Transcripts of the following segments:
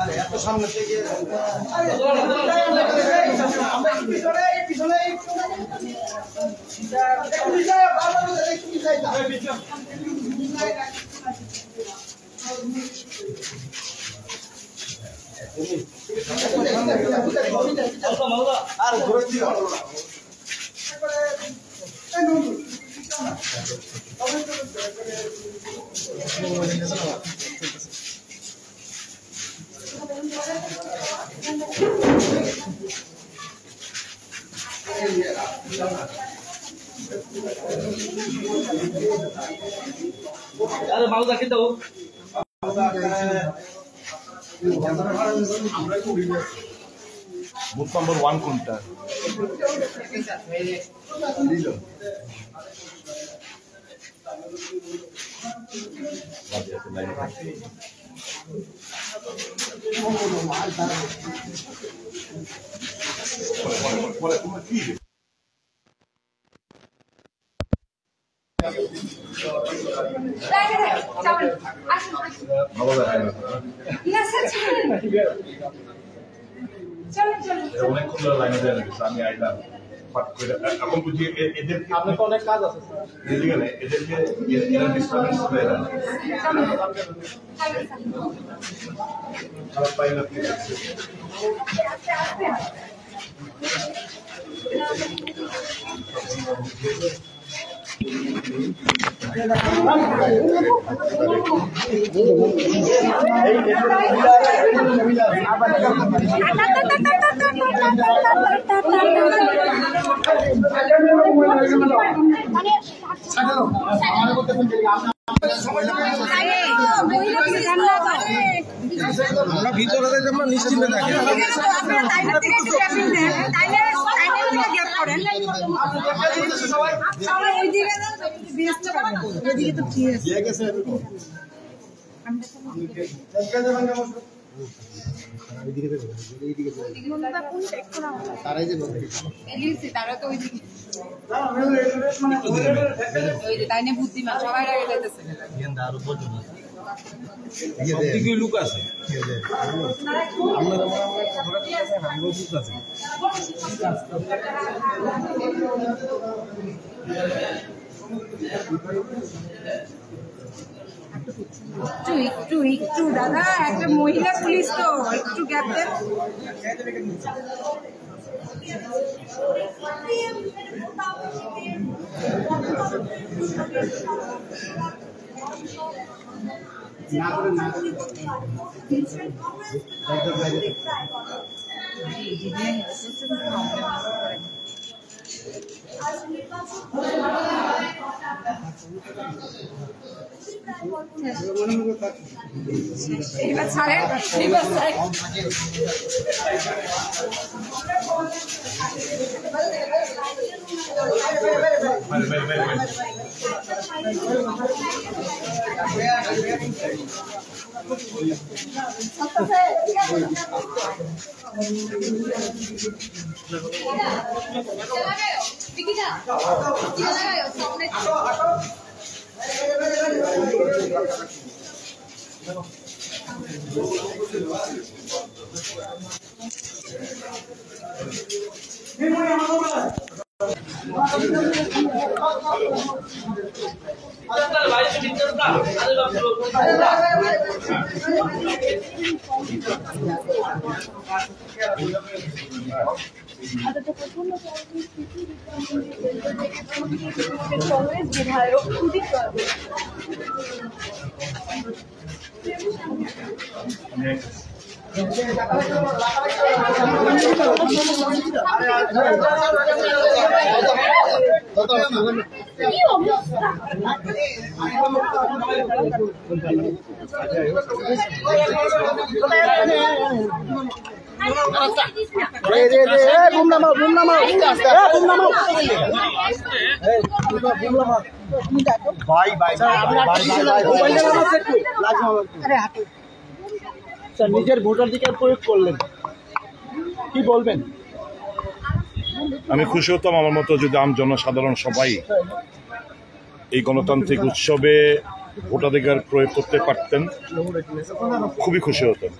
আরে এত সামনে থেকে আর ঘুরে দিয়ে হলো না अरे माउदा कितना हो বুথ নম্বর 1 কোনটা অনেকক্ষণ লাইনে দেওয়া লেগেছে আমি আইলাম এখন বুঝি এদেরকে আপনার অনেক কাজ আছে এদেরকে এরা ডিস্টার্বেন্স করে না খারাপ পাই না আমরা ভিতরে আমরা নিশ্চিন্তে থাকি বুদ্ধিমান সবাই লুক আছে একটু দাদা একটা মহিলা পুলিশ তো একটু গ্যাপ দেন এবার ছাড়েন এবার কংগ্রেস বিধায়ক সুদীপ নিজের ভোটাধিকার প্রয়োগ করলেন, কি বলবেন? আমি খুশি হতাম আমার মতো যদি আম জনসাধারণ সবাই এই গণতান্ত্রিক উৎসবে ভোটাধিকার প্রয়োগ করতে পারতেন, খুবই খুশি হতেন।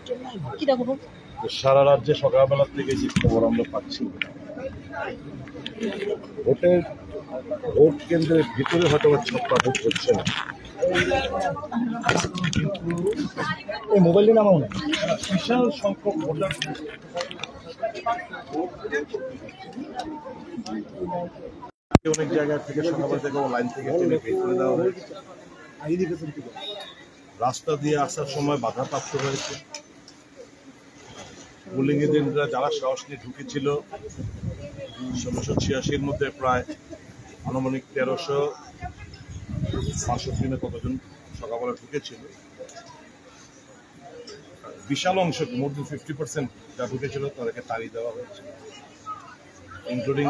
সারা রাজ্যে সকালবেলা থেকে যে খবর আমরা পাচ্ছি, ভোট কেন্দ্রের ভিতরে হয়তো ছাপ্পা ভোট হচ্ছে না, এই মোবাইলটা নামাও না। বিশাল সংখ্যক ভোটার অনেক জায়গা থেকে সকাল থেকে লাইন থেকে টেনে বের করে দেওয়া হয়েছে। রাস্তা দিয়ে আসার সময় বাধাপ্রাপ্ত হয়েছে। পোলিং এজেন্টরা যারা সাহস নিয়ে ঢুকেছিল, ১৬৮৬-র মধ্যে প্রায় আনুমানিক ১৩৬৫ কতজন সকালবেলা ঢুকেছিল। বিশাল অংশ, মোর দেন 50% যা ঢুকেছিল তাদেরকে তাড়িয়ে দেওয়া হয়েছে, ইনক্লুডিং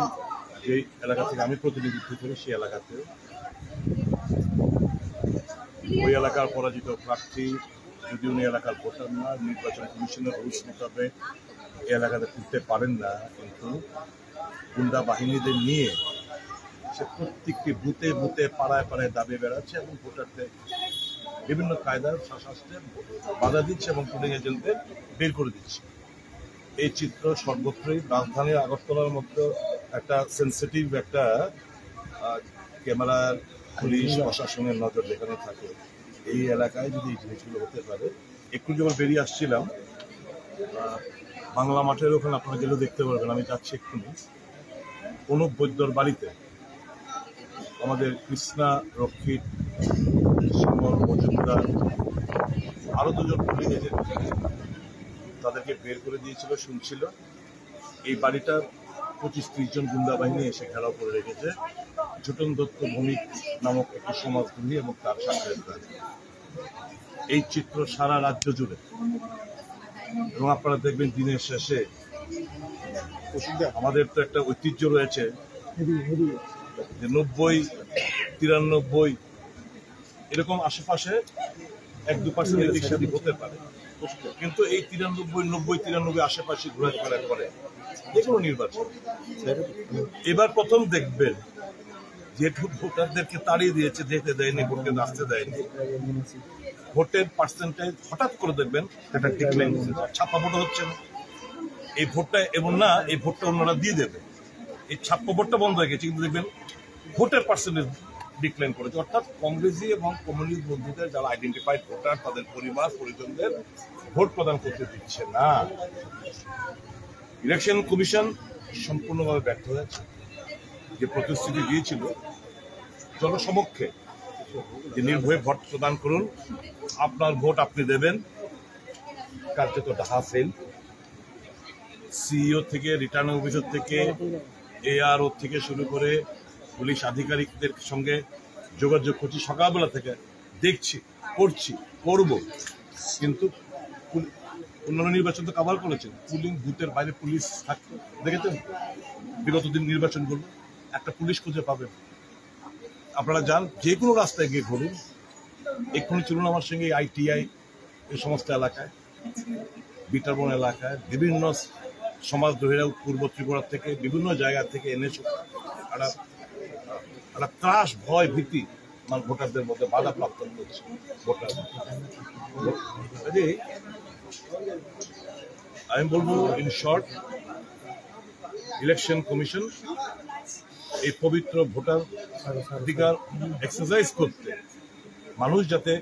যে এলাকা থেকে আমি প্রতিনিধিত্ব করি সেই এলাকাতে। ওই এলাকার পরাজিত প্রার্থী যদি উনি এলাকার ভোটার না, নির্বাচন কমিশনের রুলস মোতাবেক এই এলাকাতে ফিরতে পারেন না, কিন্তু গুন্ডা বাহিনীদের নিয়ে সে প্রত্যেকটি বুথে বুথে পাড়ায় পাড়ায় দাবি বেড়াচ্ছে এবং ভোটারদের বিভিন্ন কায়দার শাস্ত্রে বাধা দিচ্ছে এবং পোলিং এজেন্টদের বের করে দিচ্ছে। এই চিত্র সর্বত্রই। রাজধানীর আগরতলার মধ্যে একটা সেন্সিটিভ একটা ক্যামেরার পুলিশ প্রশাসনের নজর যেখানে থাকে, এই এলাকায় যদি এই জিনিসগুলো হতে পারে। একটু যখন বেরিয়ে আসছিলাম বাংলা মাঠের ওখানে, আপনারা গেলেও দেখতে পারবেন, আমি যাচ্ছি এক্ষুনি অনুপ বৈদ্যর বাড়িতে আমাদের কৃষ্ণা রক্ষিত, শ্যামল মজুমদার, আরো দুজন পুলিশ এজেন্ট তাদেরকে বের করে দিয়েছিল, শুনছিল। এই বাড়িটা 25-30 জন গুন্ডা বাহিনী এসে ঘেরাও করে রেখেছে। ছোটন দত্ত ভৌমিক নামক একটি সমাজকর্মী এবং তার সাথে। এই চিত্র সারা রাজ্য জুড়ে, এবং আপনারা দেখবেন দিনের শেষে আমাদের তো একটা ঐতিহ্য রয়েছে যে 90-93 এরকম আশেপাশে 1-2% এদিক সেদিক হতে পারে, কিন্তু এই 90-93 আশেপাশে ঘোরাফেরা করে যে কোনো নির্বাচন। এবার প্রথম দেখবেন যে ভোটারদেরকে তাড়িয়ে দিয়েছে, যেতে দেয়নি, ভোটকে আসতে দেয়নি, ভোটের পার্সেন্টেজ হঠাৎ করে দেখবেন একটা ডিক্লাইন হচ্ছে, ছাপ্পা ভোট হচ্ছে না। এই ভোটটা এমন না এই ভোটটা অন্যরা দিয়ে দেবে, এই ছাপ্পা ভোটটা বন্ধ হয়ে গেছে, কিন্তু দেখবেন ভোটের পার্সেন্টেজ ডিক্লাইন করেছে। অর্থাৎ কংগ্রেসি এবং কমিউনিস্ট বন্ধুদের যারা আইডেন্টিফাইড ভোটার, তাদের পরিবার পরিজনদের ভোট প্রদান করতে দিচ্ছে না। ইলেকশন কমিশন সম্পূর্ণভাবে ব্যর্থ হয়েছে। যে প্রতিশ্রুতি দিয়েছিল জনসমক্ষে যে নির্ভয়ে ভোট প্রদান করুন, আপনার ভোট আপনি দেবেন, কার্যত ডাহা ফেল। সিইও থেকে, রিটার্নিং অফিসার থেকে, এআরও থেকে শুরু করে পুলিশ আধিকারিকদের সঙ্গে যোগাযোগ করছি সকালবেলা থেকে, দেখছি, করব, কিন্তু অন্যান্য নির্বাচন তো কভার করেছেন। পুলিং বুথের বাইরে পুলিশ থাকতো, দেখেছেন বিগত দিন নির্বাচনগুলো, একটা পুলিশ খুঁজে পাবেন। আপনারা যান যে কোনো রাস্তায় গিয়ে ঘুরুন, এক্ষুনি চলুন আমার সঙ্গে আইটিআই এই সমস্ত এলাকায়, বিটারবন এলাকায়, বিভিন্ন সমাজদ্রোহীরা পূর্ব ত্রিপুরা থেকে বিভিন্ন জায়গা থেকে এনে একটা ত্রাস, ভয়, ভীতি ভোটারদের মধ্যে বাধাপ্রাপ্ত করছে। ভোটার আমি বলবো, ইন শর্ট, ইলেকশন কমিশন এই পবিত্র ভোটার অধিকার এক্সারসাইজ করতে, মানুষ যাতে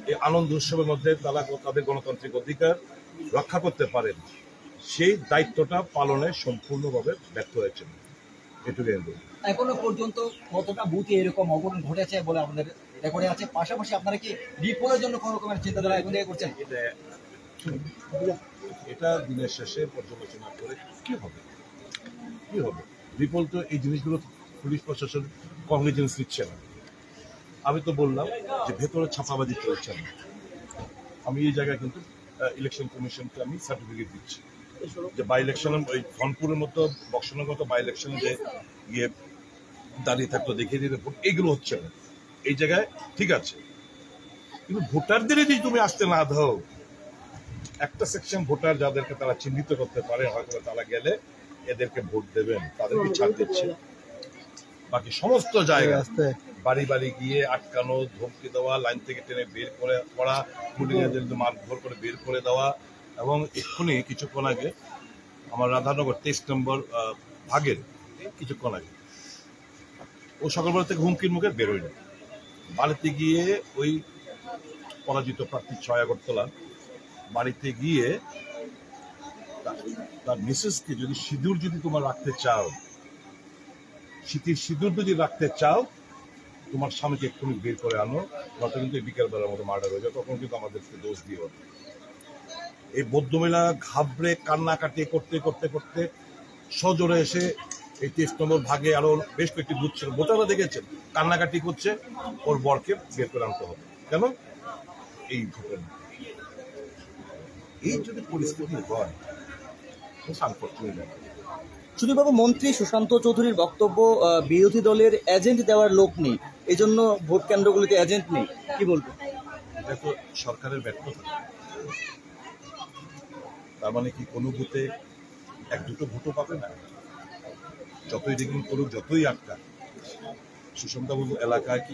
এই আনন্দ উৎসবের মধ্যে তারা তাদের গণতান্ত্রিক অধিকার রক্ষা করতে পারেন, সেই দায়িত্বটা পালনে সম্পূর্ণভাবে ব্যর্থ হয়েছে। এটুকু এখনো পর্যন্ত কতটা বুথে এরকম অঘটন ঘটেছে বলে আমাদের রেকর্ডে আছে? পাশাপাশি আপনারা কি রিপোর্টের জন্য কোনো রকমের চিন্তাধারা এখন থেকে করছেন? এটা দিনের শেষে পর্যালোচনা করে কি হবে। রিপোর্ট তো এই জিনিসগুলো পুলিশ প্রশাসন কগনিজেন্স নিচ্ছে না। আমি তো বললাম যে ভেতরে ছাপাবাজি চলছে না। আমি এই জায়গায় কিন্তু ইলেকশন কমিশনকে আমি সার্টিফিকেট দিচ্ছি যে বাই ইলেকশন, ওই ধনপুরের মতো বক্সনের মতো বাই ইলেকশন যে দাঁড়িয়ে থাকতো দেখিয়ে দিতে ভোট, এইগুলো হচ্ছে না। এই জায়গায় ঠিক আছে, কিন্তু ভোটারদের যদি তুমি আসতে না দাও, একটা সেকশন ভোটার যাদেরকে তারা চিহ্নিত করতে পারে, হয়তো তারা গেলে এদেরকে ভোট দেবেন, তাদেরকে ছাড় দিচ্ছে। বাকি সমস্ত জায়গায় বাড়ি বাড়ি গিয়ে আটকানো, ধমকি দেওয়া, লাইন থেকে টেনে বের করে করা, পুলিশ এজেন্টদের মারধর করে বের করে দেওয়া। এবং এক্ষুনি কিছুক্ষণ আগে আমার রাধানগর 23 নম্বর ভাগের কিছুক্ষণ আগে ও সকালবেলা থেকে হুমকির মুখে বেরোয় না, বাড়িতে গিয়ে ওই পরাজিত প্রার্থী 6 আগরতলা বাড়িতে গিয়ে তার মিসেসকে যদি সিঁদুর যদি তোমার রাখতে চাও, শীতের সিঁদুর যদি রাখতে চাও, তোমার স্বামীকে এক্ষুনি বের করে আনো, নয়তো কিন্তু এই বিকেলবেলার মতো মার্ডার হয়ে যায়, তখন কিন্তু আমাদেরকে দোষ দিও। এই বৌদ্ধমেলা ঘাবড়ে কান্নাকাটি করতে করতে করতে সজোরে এসে এই 23 নম্বর ভাগে আরো বেশ কয়েকটি বুথ ছিল, ভোটাররা দেখেছেন কান্নাকাটি করছে, ওর বরকে বের করে আনতে হবে। কেন? এই ঘটনা, এই যদি পরিস্থিতি হয় সুদীপবাবু, মন্ত্রী সুশান্ত চৌধুরীর বক্তব্য বিরোধী দলের এজেন্ট দেওয়ার লোক নেই, এই জন্য ভোট কেন্দ্রগুলিতে এজেন্ট নেই, কি বলবো? এটা তো সরকারের ব্যর্থতা। তার মানে কি কোনো বুথে 1-2 ভোটও পাবে না? যতই রিগিং করুক, যতই আটকা, সুশান্তবাবু এলাকায় কি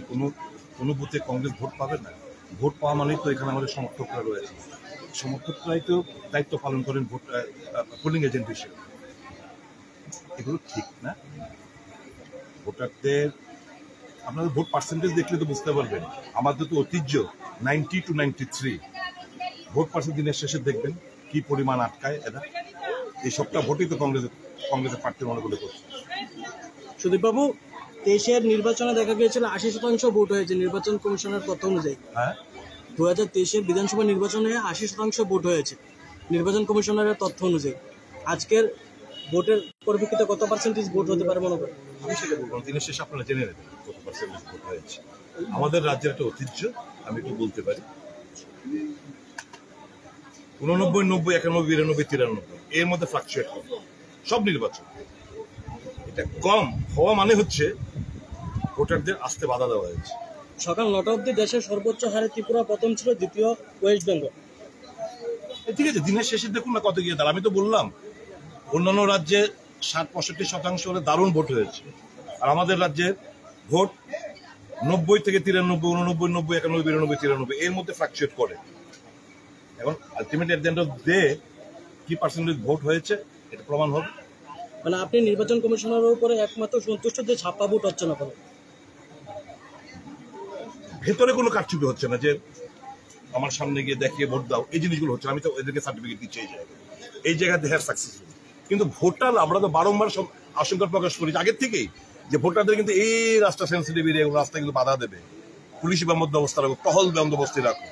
কোনো বুথে কংগ্রেস ভোট পাবে না? ভোট পাওয়া মানেই তো এখানে আমাদের সমর্থকরা রয়েছে, সমর্থকরাই তো দায়িত্ব পালন করেন ভোট পোলিং এজেন্ট হিসেবে। এগুলো ঠিক না। ভোটারদের আপনাদের ভোট পার্সেন্টেজ দেখলে তো বুঝতে পারবেন, আমাদের তো ঐতিহ্য 90 to 93 ভোট পার্সেন্ট। দিনের শেষে দেখবেন কি পরিমাণ আটকায় এরা। এই সবটা ভোটই তো কংগ্রেসের প্রার্থী মনে করে করছে। সুদীপবাবু, 23-এর নির্বাচনে দেখা গিয়েছিল 80% ভোট হয়েছে নির্বাচন কমিশনের তথ্য অনুযায়ী। হ্যাঁ, 2023-এর বিধানসভা নির্বাচনে 80% ভোট হয়েছে নির্বাচন কমিশনারের তথ্য অনুযায়ী। আজকের ভোটের পরিপ্রেক্ষিতে কত পার্সেন্টেজ ভোট হতে পারে মনে করেন? আমি সেটা বলবো, দিনের শেষে আপনারা জেনে নেবেন কত পার্সেন্টেজ ভোট হয়েছে। আমাদের রাজ্যের একটা ঐতিহ্য, আমি একটু বলতে পারি, 89, 90, 91, 92, 93 এর মধ্যে ফ্লাকচুয়েট করে সব নির্বাচন। এটা কম হওয়া মানে হচ্ছে ভোটারদের আসতে বাধা দেওয়া হয়েছে। সকাল 9টা অবধি দেশের সর্বোচ্চ হারে ত্রিপুরা প্রথম ছিল, দ্বিতীয় ওয়েস্ট বেঙ্গল। ঠিক আছে, দিনের শেষে দেখুন না কত গিয়ে দাঁড়া। আমি তো বললাম অন্যান্য রাজ্যে 60-65% হলে দারুণ ভোট হয়েছে, আর আমাদের রাজ্যের ভোট 90 থেকে 93, 89, 90, 91, 92, 93 এর মধ্যে ফ্লাকচুয়েট করে। এখন ultimately at the end off day কি পার্সেন্টেজ ভোট হয়েছে এটা প্রমাণ হবে। মানে আপনি নির্বাচন কমিশনারের উপরে একমাত্র সন্তুষ্ট যে ছাপ্পা ভোট হচ্ছে না, ভেতরে কোনো কারচুপি হচ্ছে না, যে আমার সামনে গিয়ে দেখিয়ে ভোট দাও, এই জিনিসগুলো হচ্ছে। আমি তো এদেরকে সার্টিফিকেট দিচ্ছি এই জায়গায় দে হ্যাভ সাকসেসফুল। কিন্তু ভোটার আমরা তো বারংবার সব আশঙ্কা প্রকাশ করি আগের থেকেই, যে ভোটারদের কিন্তু এই রাস্তা সেন্সিটিভ এরিয়া, রাস্তা কিন্তু বাধা দেবে, পুলিশ বন্দোবস্ত রাখো, টহল বন্দোবস্তি রাখো।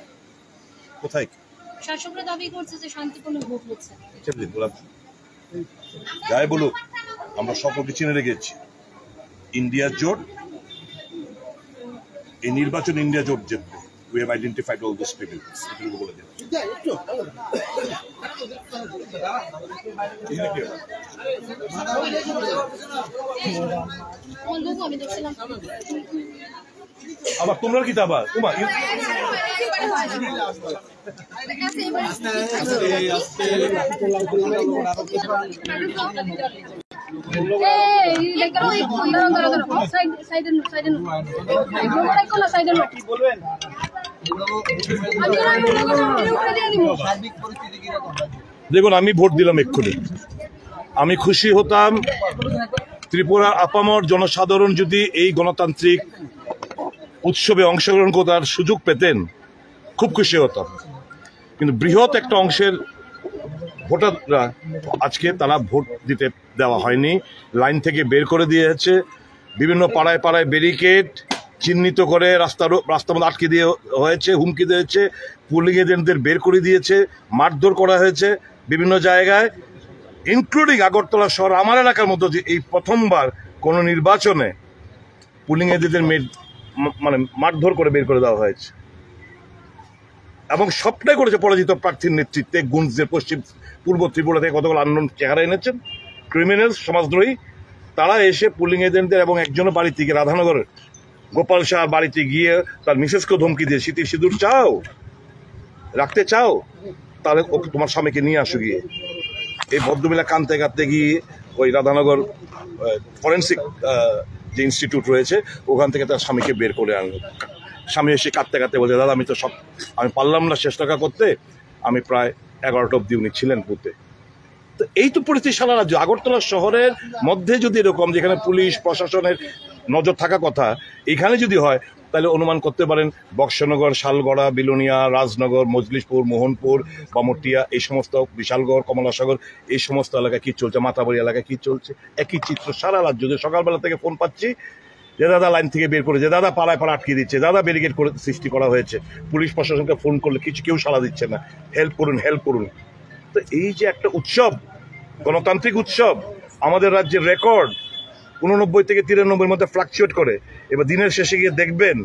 কোথায় শাসকরা দাবি করছে যে শান্তিপূর্ণ ভোট হচ্ছে। যাই বলুক, আমরা সকলকে চিনে রেখেছি ইন্ডিয়া জোট, এই নির্বাচন ইন্ডিয়া জোট জিতবে। We have identified all those people. এগুলো বলে দিন। আবার তোমরা কি আবার তোমার দেখুন, আমি ভোট দিলাম এক্ষুনি। আমি খুশি হতাম ত্রিপুরা আপামর জনসাধারণ যদি এই গণতান্ত্রিক উৎসবে অংশগ্রহণ করার সুযোগ পেতেন, খুব খুশি হতাম। কিন্তু বৃহৎ একটা অংশের ভোটাররা আজকে তারা ভোট দিতে দেওয়া হয়নি, লাইন থেকে বের করে দিয়েছে। বিভিন্ন পাড়ায় পাড়ায় ব্যারিকেড চিহ্নিত করে রাস্তার মধ্যে আটকে দিয়ে হয়েছে, হুমকি দিয়েছে, পুলিং এজেন্টদের বের করে দিয়েছে, মারধর করা হয়েছে বিভিন্ন জায়গায়, ইনক্লুডিং আগরতলা শহর আমার এলাকার মধ্যে। যে এই প্রথমবার কোনো নির্বাচনে পুলিং এজেন্টদের মানে মারধর করে বের করে দেওয়া হয়েছে, এবং সবটাই করেছে পরাজিত প্রার্থীর নেতৃত্বে। গুঞ্জের পূর্ব ত্রিপুরা থেকে কতগুলো আন্দোলন চেহারা এনেছেন ক্রিমিনাল সমাজদ্রোহী, তারা এসে পুলিং এজেন্টদের এবং একজনের বাড়ি থেকে রাধানগরের গোপাল শাহ বাড়িতে গিয়ে তার মিসেসকে ধমকি দিয়ে, শীতের সিঁদুর চাও, রাখতে চাও, তাহলে ওকে তোমার স্বামীকে নিয়ে আসো গিয়ে। এই ভদ্রমিলা কানতে কাঁদতে গিয়ে ওই রাধানগর ফরেন্সিক যে ইনস্টিটিউট রয়েছে ওখান থেকে তার স্বামীকে বের করে আনলো। স্বামী এসে কাঁদতে কাঁদতে বলছে, দাদা আমি পারলাম না শেষ টাকা করতে, আমি প্রায় 11টা অব্দি উনি ছিলেন বুথে। তো এই তো পরিস্থিতি সারা রাজ্য। আগরতলা শহরের মধ্যে যদি এরকম, যেখানে পুলিশ প্রশাসনের নজর থাকা কথা, এখানে যদি হয় তাহলে অনুমান করতে পারেন বক্সনগর, শালগড়া, বিলোনিয়া, রাজনগর, মজলিশপুর, মোহনপুর, বামটিয়া, এই সমস্ত বিশালগড়, কমলাসাগর, এই সমস্ত এলাকায় কী চলছে, মাতাবাড়ি এলাকায় কী চলছে, একই চিত্র সারা রাজ্য। যে সকালবেলা থেকে ফোন পাচ্ছি যে দাদা লাইন থেকে বের করেছে, দাদা পাড়ায় পাড়া আটকে দিচ্ছে, দাদা ব্যারিকেড করে সৃষ্টি করা হয়েছে, পুলিশ প্রশাসনকে ফোন করলে কেউ সাড়া দিচ্ছে না, হেল্প করুন হেল্প করুন। তো এই যে একটা উৎসব, গণতান্ত্রিক উৎসব, আমাদের রাজ্যের রেকর্ড 89 থেকে 93 মধ্যে ফ্লাকচুয়েট করে। এবার দিনের শেষে গিয়ে দেখবেন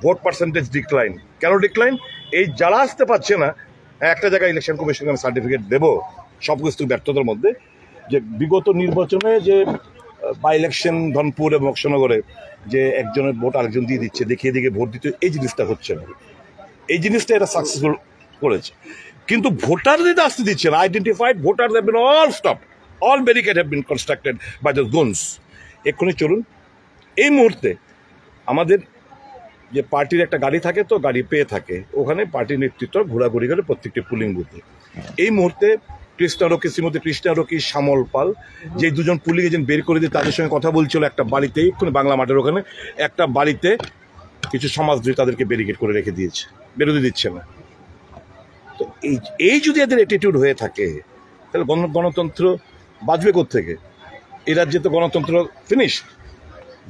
ভোট পার্সেন্টেজ ডিক্লাইন। কেন ডিক্লাইন? এই যারা আসতে পারছে না, একটা জায়গায় ইলেকশন কমিশনকে আমি সার্টিফিকেট দেবো সব কিছু ব্যর্থতার মধ্যে, যে বিগত নির্বাচনে যে বাই ইলেকশন ধনপুর এবং বক্সনগরে যে একজনের ভোট আরেকজন দিয়ে দিচ্ছে, দেখিয়ে দিকে ভোট দিতে, এই জিনিসটা হচ্ছে না। এই জিনিসটা এরা সাকসেসফুল করেছে, কিন্তু ভোটারদের আসতে দিচ্ছে না। Identified voter have been all stopped, all barricades have been constructed by the guns. এক্ষুনি চলুন, এই মুহূর্তে আমাদের যে পার্টির একটা গাড়ি থাকে, তো গাড়ি পেয়ে থাকে, ওখানে পার্টির নেতৃত্ব ঘোরাঘুরি করে প্রত্যেকটি পুলিং বুথে। এই মুহূর্তে শ্রীমতী কৃষ্ণা রকি, শ্যামল পাল, যে দুজন পুলিং এজেন্ট বের করে দিয়ে তাদের সঙ্গে কথা বলছিল একটা বাড়িতে, এক্ষুনি বাংলা মাঠের ওখানে একটা বাড়িতে কিছু সমাজদ্রোহী তাদেরকে ব্যারিকেড করে রেখে দিয়েছে, বেরোতে দিচ্ছে না। তো এই যদি এদের অ্যাটিটিউড হয়ে থাকে তাহলে গণতন্ত্র বাঁচবে কোত্থেকে? এই রাজ্যে তো গণতন্ত্র finished.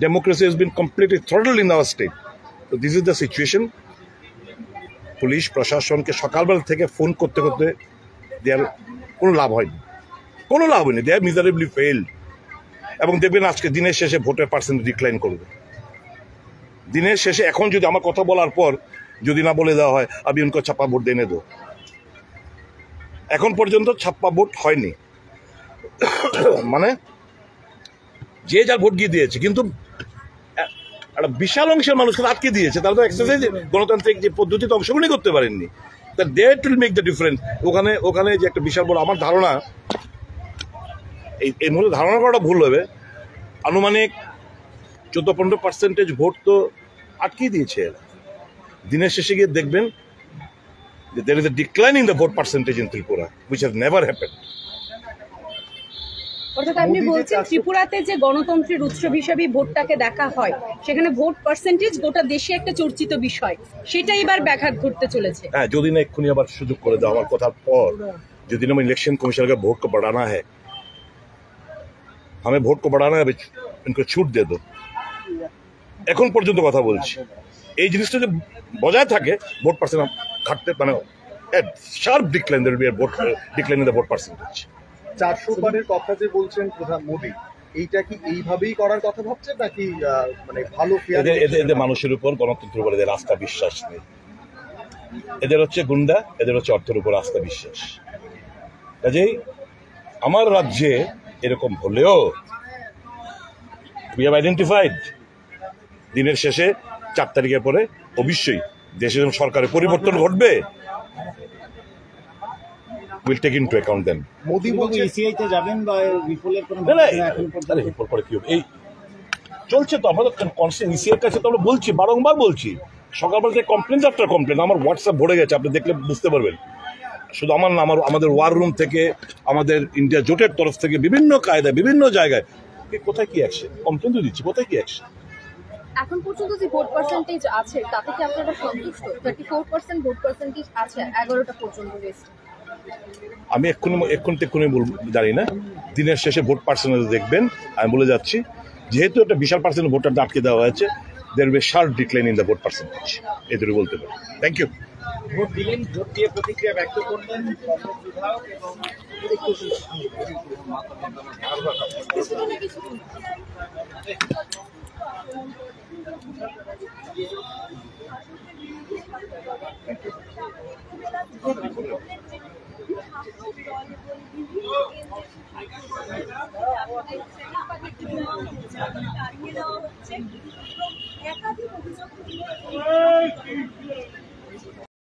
Democracy has been completely throttled in our state. তো this is the situation. Police প্রশাসনকে সকালবেলা থেকে ফোন করতে করতে দেওয়ার কোনো লাভ হয়নি, দে আর মিজারেবলি ফেইলড। এবং দেখবেন আজকে দিনের শেষে ভোটের পার্সেন্ট ডিক্লাইন করবে। দিনের শেষে এখন যদি আমার কথা বলার পর যদি না বলে দেওয়া হয় আমি উনকো ছাপ্পা ভোট দেনে দো, এখন পর্যন্ত ছাপ্পা ভোট হয়নি, মানে যে যার ভোট গিয়ে দিয়েছে, কিন্তু একটা বিশাল অংশের মানুষকে আটকে দিয়েছে। তারা তো এক্সারসাইজ গণতান্ত্রিক যে পদ্ধতিতে অংশগ্রহণই করতে পারেননি। That will make the difference. ওখানে যে একটা বিশাল বড়, আমার ধারণা এই মুহূর্তে ধারণা করাটা ভুল হবে, আনুমানিক 14-15% ভোট তো আটকেই দিয়েছে এরা। দিনের শেষে গিয়ে দেখবেন there is a decline in the vote percentage in Tripura, which has never happened. অর্থাৎ আপনি বলছেন ত্রিপুরাতে যে গণতন্ত্রের উৎসব হিসাবে ভোটটাকে দেখা হয়, সেখানে ভোট পার্সেন্টেজ গোটা দেশে একটা চর্চিত বিষয়, সেটা এবার ব্যাঘাত ঘটতে চলেছে। হ্যাঁ, যদি না এক্ষুনি আবার সুযোগ করে দাও আমার কথার পর, যদি না ইলেকশন कमीशन का वोट को बढ़ाना है, हमें वोट को बढ़ाना है, इनको छूट दे दो। এখন পর্যন্ত কথা বলছি, এই জিনিসটা যদি বজায় থাকে ভোট পার্সেন্ট ঘাটতে, মানে sharp decline, there will be a vote decline in the vote percentage. 400 বারের কথা যে বলছেন প্রধান মোদী, এইটা কি এইভাবেই করার কথা ভাবছেন নাকি মানে ভালো এদের মানুষের উপর, গণতন্ত্রের উপর এদের আস্থা বিশ্বাস নেই। এদের হচ্ছে গুন্ডা, এদের হচ্ছে অর্থের উপর আস্থা বিশ্বাস। কাজেই আমার রাজ্যে এরকম হলেও উই হ্যাভ আইডেন্টিফাইড, দিনের শেষে 4 তারিখের পরে অবশ্যই দেশে যখন সরকারের পরিবর্তন ঘটবে, উইল টেক ইনটু অ্যাকাউন্ট দেন। মোদী বলছে ইসিআইতে যাবেন বা রিপোলের কোনো রিপোর্ট করে কি হবে? এই চলছে তো, আমাদের কনস্ট্যান্ট ইসিআইয়ের কাছে তো আমরা বলছি, বারংবার বলছি, সকালবেলা থেকে কমপ্লেন আফটার কমপ্লেন, আমার হোয়াটসঅ্যাপ ভরে গেছে, আপনি দেখলে বুঝতে পারবেন। শুধু আমার না, আমাদের ওয়ার রুম থেকে, আমাদের ইন্ডিয়া জোটের তরফ থেকে বিভিন্ন কায়দায়, বিভিন্ন জায়গায়, কোথায় কি অ্যাকশন, কমপ্লেন তো দিচ্ছি, কোথায় কি অ্যাকশন? এখন পর্যন্ত যে ভোট পার্সেন্টেজ আছে তাতে কি আপনারা সন্তুষ্ট? 34% ভোট পার্সেন্টেজ আছে 11টা পর্যন্ত রেস্ট। আমি এক্ষুনি জানি না, দিনের শেষে ভোট পার্সেন্টেজ দেখবেন। আমি বলে যাচ্ছি, যেহেতু একটা বিশাল পার্সেন্ট ভোটারটা আটকে দেওয়া হয়েছে, there will be sharp decline in the vote percentage, এটুকু বলতে পারি। Thank you. ভোট দিলেন, ভোট দিয়ে প্রতিক্রিয়া ব্যক্ত করলেন বিধায়ক এবং